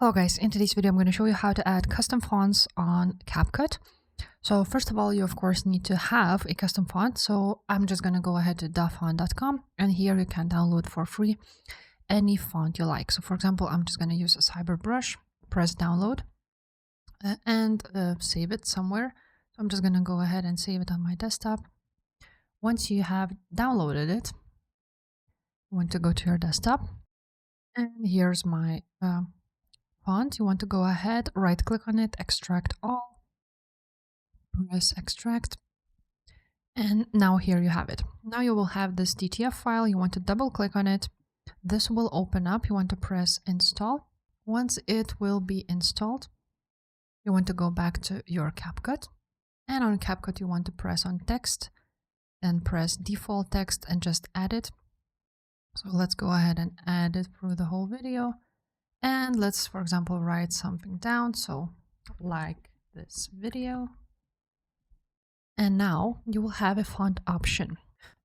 Hello guys, in today's video I'm going to show you how to add custom fonts on CapCut. So first of all, you of course need to have a custom font. So I'm just going to go ahead to dafont.com and here you can download for free any font you like. So for example, I'm just going to use a CyberBrush, press download and save it somewhere. So I'm just going to go ahead and save it on my desktop. Once you have downloaded it, you want to go to your desktop and here's my font. You want to go ahead, right click on it, extract all, press extract, and now here you have it. Now you will have this DTF file. You want to double click on it. This will open up. You want to press install. Once it will be installed, you want to go back to your CapCut, and on CapCut you want to press on text, then press default text and just add it. So let's go ahead and add it through the whole video. And let's, for example, write something down. So like this video. And now you will have a font option.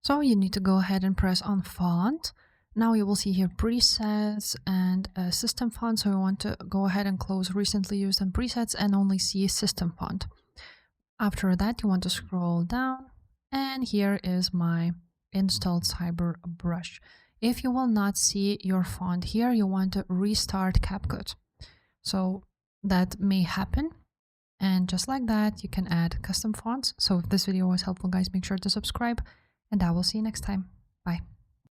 So you need to go ahead and press on font. Now you will see here presets and system font. So you want to go ahead and close recently used and presets and only see system font. After that, you want to scroll down and here is my installed CyberBrush. If you will not see your font here, you want to restart CapCut. So that may happen. And just like that, you can add custom fonts. So if this video was helpful, guys, make sure to subscribe and I will see you next time.